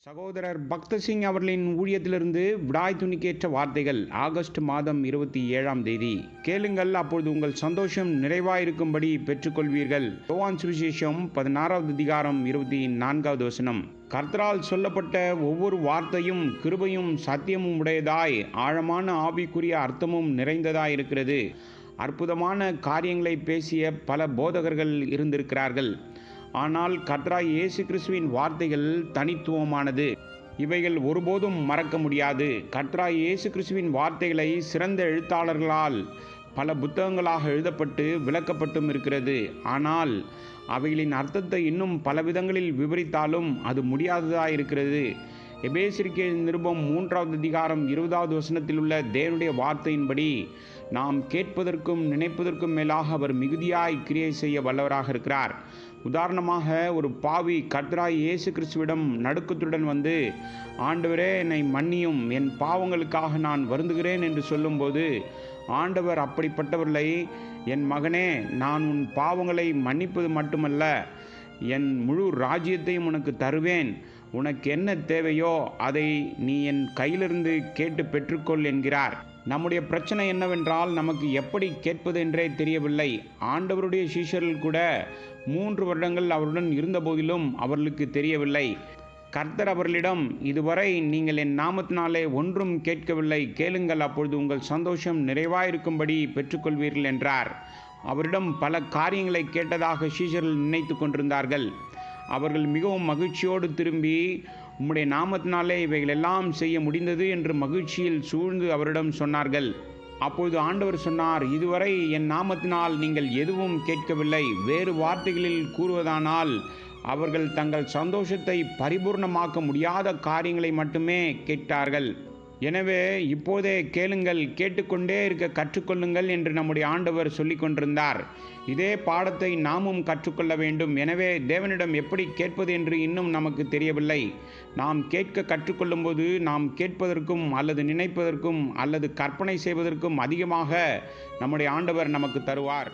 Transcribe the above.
சகோதரர் பக்தர் சிங் அவர்களின் ஊழியத்திலிருந்து விடாய் துணிக்கேற்ற வார்த்தைகள் ஆகஸ்ட் மாதம் 27ஆம் தேதி. கேளுங்கள், அப்பொழுது உங்கள் சந்தோஷம் நிறைவாயிருக்கும்படி பெற்றுக்கொள்வீர்கள். யோவான் சுவிசேஷம் 16வது அதிகாரம் 24வது வசனம். கர்த்தரால் சொல்லப்பட்ட ஒவ்வொரு வார்த்தையும் கிருபையும் சத்தியமும் உடையதாய், ஆழமான ஆவிக்குரிய அர்த்தமும் நிறைந்ததாய் இருக்கிறது. அற்புதமான காரியங்களை பேசிய பல போதகர்கள் இருந்திருக்கிறார்கள். ஆனால் கர்த்தராய் இயேசு கிறிஸ்துவின் வார்த்தைகள் தனித்துவமானது. இவைகள் ஒருபோதும் மறக்க முடியாது. கர்த்தராய் இயேசு கிறிஸ்துவின் வார்த்தைகளை சிறந்த எழுத்தாளர்களால் பல புத்தகங்களாக எழுதப்பட்டு விளக்கப்பட்டும் இருக்கிறது. ஆனால் அவைகளின் அர்த்தத்தை இன்னும் பல விதங்களில் விவரித்தாலும் அது முடியாததாக இருக்கிறது. எபேசியருக்கு நிருபம் 3வது அதிகாரம் 20வது வசனத்தில் உள்ள தேவனுடைய வார்த்தையின்படி நாம் கேட்பதற்கும் நினைப்பதற்கும் மேலாக அவர் மிகுதியாய் கிரியை செய்ய வல்லவராக இருக்கிறார். உதாரணமாக, ஒரு பாவி கர்த்தராய் இயேசு கிறிஸ்துவிடம் நடுக்கத்துடன் வந்து, ஆண்டவரே என்னை மன்னியும், என் பாவங்களுக்காக நான் வருந்துகிறேன் என்று சொல்லும்போது, ஆண்டவர் அப்படிப்பட்டவர்களை, என் மகனே, நான் உன் பாவங்களை மன்னிப்பது மட்டுமல்ல, என் முழு ராஜ்யத்தையும் உனக்கு தருவேன். உனக்கு என்ன தேவையோ அதை நீ என் கையிலிருந்து கேட்டு பெற்றுக்கொள் என்கிறார். நம்முடைய பிரச்சனை என்னவென்றால், நமக்கு எப்படி கேட்பது என்றே தெரியவில்லை. ஆண்டவருடைய சீஷர்கள் கூட 3 வருடங்கள் அவருடன் இருந்தபோதிலும் அவர்களுக்கு தெரியவில்லை. கர்த்தர் அவர்களிடம், இதுவரை நீங்கள் என் நாமத்தினாலே ஒன்றும் கேட்கவில்லை, கேளுங்கள், அப்பொழுது உங்கள் சந்தோஷம் நிறைவாயிருக்கும்படி பெற்றுக்கொள்வீர்கள் என்றார். அவரிடம் பல காரியங்களை கேட்டதாக சீஷர்கள் நினைத்து கொண்டிருந்தார்கள். அவர்கள் மிகவும் மகிழ்ச்சியோடு திரும்பி, உம்முடைய நாமத்தினாலே இவைகளெல்லாம் செய்ய முடிந்தது என்று மகிழ்ச்சியில் சூழ்ந்து அவரிடம் சொன்னார்கள். அப்பொழுது ஆண்டவர் சொன்னார், இதுவரை என் நாமத்தினால் நீங்கள் எதுவும் கேட்கவில்லை. வேறு வார்த்தைகளில் கூறுவதானால் அவர்கள் தங்கள் சந்தோஷத்தை பரிபூர்ணமாக்க முடியாத காரியங்களை மட்டுமே கேட்டார்கள். எனவே இப்போதே கேளுங்கள், கேட்டுக்கொண்டே இருக்க கற்றுக்கொள்ளுங்கள் என்று நம்முடைய ஆண்டவர் சொல்லி கொண்டிருந்தார். இதே பாடத்தை நாமும் கற்றுக்கொள்ள வேண்டும். எனவே தேவனிடம் எப்படி கேட்பது என்று இன்னும் நமக்கு தெரியவில்லை. நாம் கேட்க கற்றுக்கொள்ளும்போது நாம் கேட்பதற்கும் அல்லது நினைப்பதற்கும் அல்லது கற்பனை செய்வதற்கும் அதிகமாக நம்முடைய ஆண்டவர் நமக்கு தருவார்.